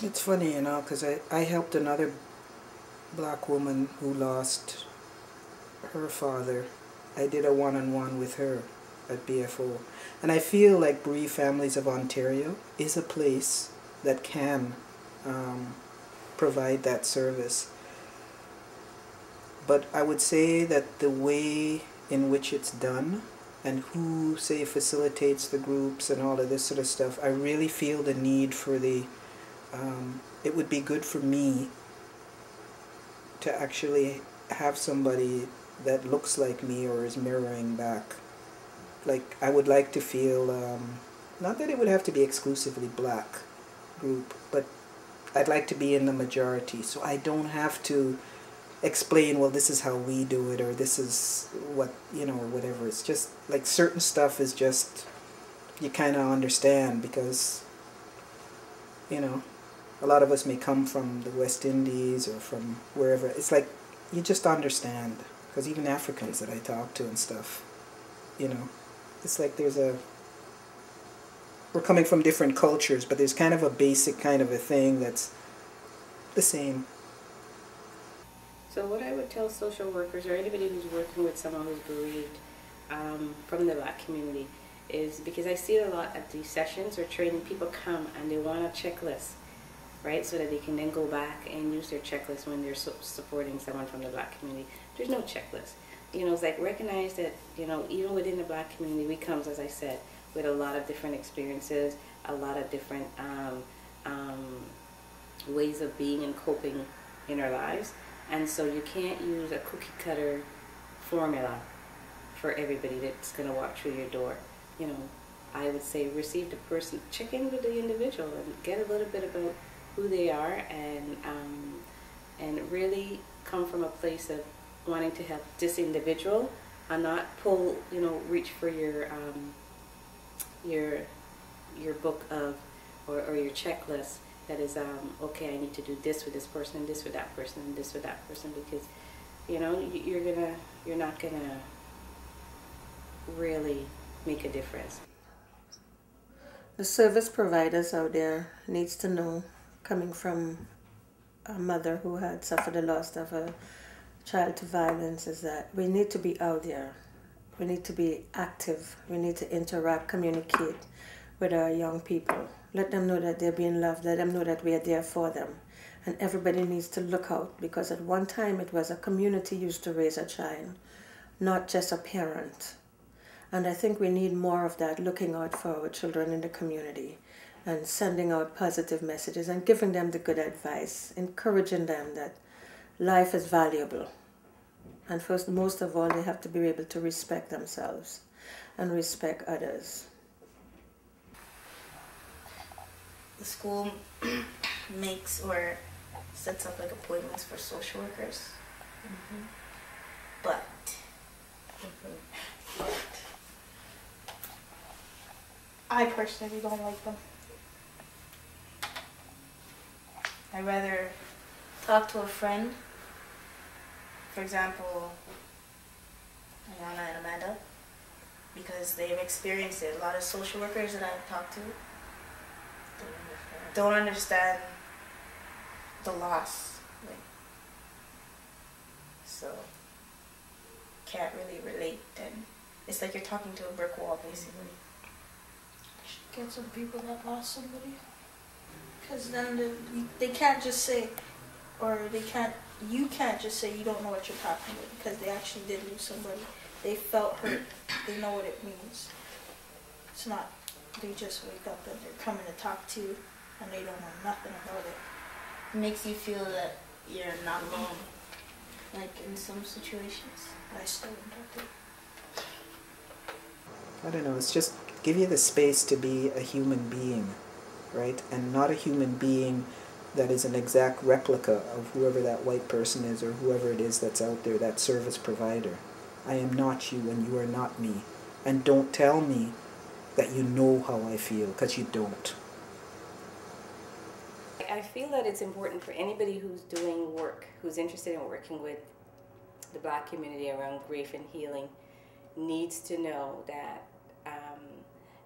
It's funny, you know, because I helped another black woman who lost her father. I did a one-on-one with her at BFO. And I feel like Bereaved Families of Ontario is a place that can provide that service. But I would say that the way in which it's done and who, say, facilitates the groups and all of this sort of stuff, I really feel the need for it would be good for me to actually have somebody that looks like me or is mirroring back. Like, I would like to feel, not that it would have to be exclusively black group, but I'd like to be in the majority, so I don't have to explain, well, this is how we do it, or this is what, you know, or whatever. It's just, like, certain stuff is just, you kind of understand because, you know, a lot of us may come from the West Indies or from wherever. It's like, you just understand. Because even Africans that I talk to and stuff, you know, it's like we're coming from different cultures, but there's kind of a basic kind of a thing that's the same. So what I would tell social workers or anybody who's working with someone who's bereaved from the black community is, because I see it a lot at these sessions or training, people come and they want a checklist, right? So that they can then go back and use their checklist when they're supporting someone from the black community. There's no checklist. You know, it's like recognize that, you know, even within the black community, we come, as I said, with a lot of different experiences, a lot of different ways of being and coping in our lives. And so you can't use a cookie cutter formula for everybody that's going to walk through your door. You know, I would say receive the person, check in with the individual and get a little bit about who they are, and really come from a place of wanting to help this individual and not pull, you know, reach for your book of or your checklist that is okay, I need to do this with this person and this with that person and this with that person, because you know you're not gonna really make a difference. The service providers out there needs to know, coming from a mother who had suffered the loss of a child to violence, is that we need to be out there. We need to be active. We need to interact, communicate with our young people. Let them know that they're being loved. Let them know that we are there for them. And everybody needs to look out, because at one time it was a community used to raise a child, not just a parent. And I think we need more of that, looking out for our children in the community and sending out positive messages and giving them the good advice, encouraging them that life is valuable. And first, most of all, they have to be able to respect themselves and respect others. The school makes or sets up like appointments for social workers. Mm-hmm. But I personally don't like them. I'd rather talk to a friend, for example, Ayana and Amanda, because they've experienced it. A lot of social workers that I've talked to don't understand the loss, like, so can't really relate, and it's like you're talking to a brick wall basically. Get some people that lost somebody, because then they can't just say, or you can't just say you don't know what you're talking about, because they actually did lose somebody. They felt hurt. They know what it means. It's not they just wake up and they're coming to talk to you and they don't know nothing about it. It makes you feel that you're not alone, like in some situations. I still don't do it. I don't know, it's just give you the space to be a human being, right? And not a human being that is an exact replica of whoever that white person is or whoever it is that's out there, that service provider. I am not you and you are not me. And don't tell me that you know how I feel, because you don't. I feel that it's important for anybody who's doing work, who's interested in working with the black community around grief and healing, needs to know that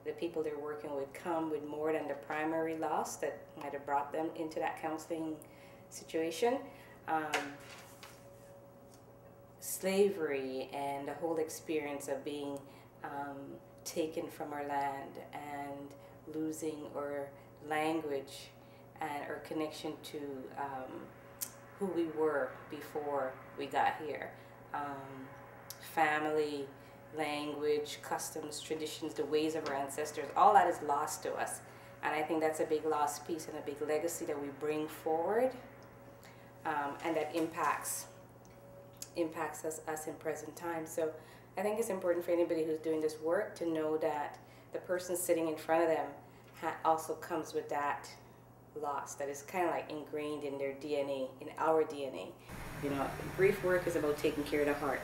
the people they're working with come with more than the primary loss that might have brought them into that counseling situation. Slavery and the whole experience of being taken from our land and losing our language and our connection to who we were before we got here. Family, language, customs, traditions, the ways of our ancestors, all that is lost to us. And I think that's a big lost piece and a big legacy that we bring forward, and that impacts us in present time. So I think it's important for anybody who's doing this work to know that the person sitting in front of them also comes with that loss that is kind of like ingrained in their DNA, in our DNA. You know, grief work is about taking care of the heart.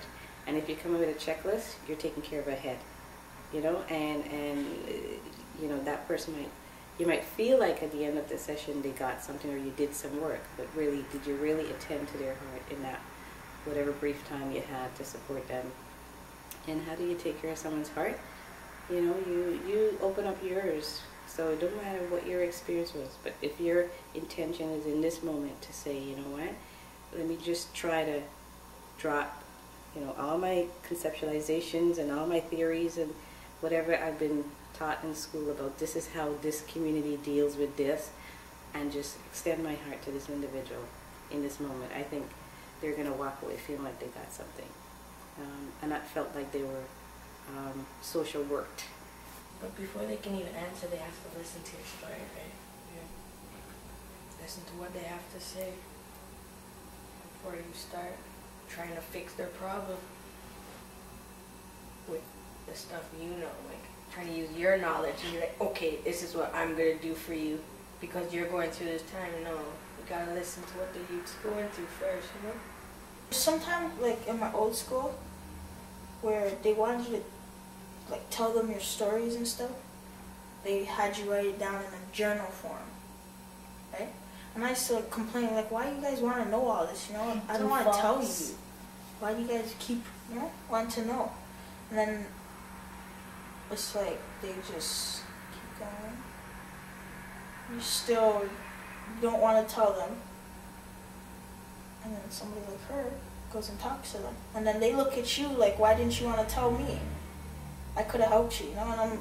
And if you come in with a checklist, you're taking care of a head. You know, and you know, that person you might feel like at the end of the session they got something or you did some work, but really, did you really attend to their heart in that whatever brief time you had to support them? And how do you take care of someone's heart? You know, you open up yours. So it don't matter what your experience was, but if your intention is in this moment to say, you know what, let me just try to drop, you know, all my conceptualizations and all my theories and whatever I've been taught in school about this is how this community deals with this, and just extend my heart to this individual in this moment. I think they're going to walk away feeling like they got something, and not felt like they were social worked. But before they can even answer, they have to listen to your story, right? Yeah. Listen to what they have to say before you start trying to fix their problem with the stuff you know, like trying to use your knowledge and you're like, okay, this is what I'm going to do for you because you're going through this time. No, you got to listen to what the youth's going through first, you know? Sometimes, like in my old school, where they wanted you to like tell them your stories and stuff, they had you write it down in a journal form, right? And I used to complain, like, why do you guys want to know all this, you know? I don't want to tell you. Why do you guys keep, you know, wanting to know? And then it's like they just keep going. You still don't want to tell them. And then somebody like her goes and talks to them. And then they look at you like, why didn't you want to tell me? I could have helped you, you know?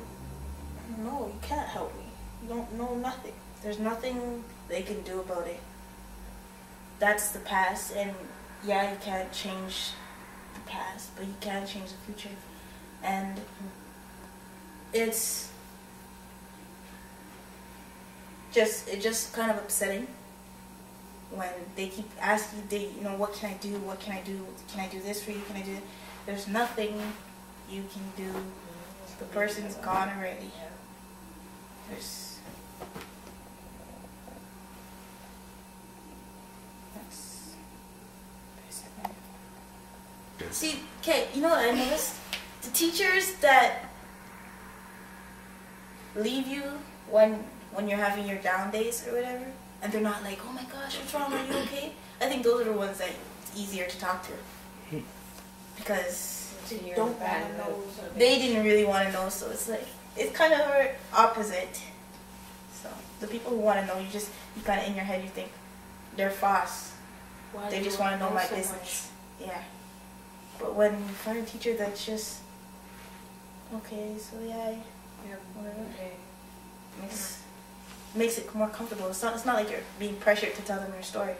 And no, you can't help me. You don't know nothing. There's nothing they can do about it. That's the past, and yeah, you can't change the past, but you can change the future. And it's just kind of upsetting when they keep asking, you know, what can I do? What can I do? Can I do this for you? Can I do it? There's nothing you can do. The person's gone already. There's See, okay, you know what I noticed? The teachers that leave you when you're having your down days or whatever, and they're not like, oh my gosh, what's wrong, are you okay? I think those are the ones that it's easier to talk to. Because They don't want to know. they didn't really want to know, so it's like, it's kind of opposite. So, the people who want to know, you kind of in your head, you think, they're fast. Why They do just you want to know my so business. Yeah. But when you find a teacher that's just, okay, so yeah, whatever. Makes it more comfortable. It's not like you're being pressured to tell them your story.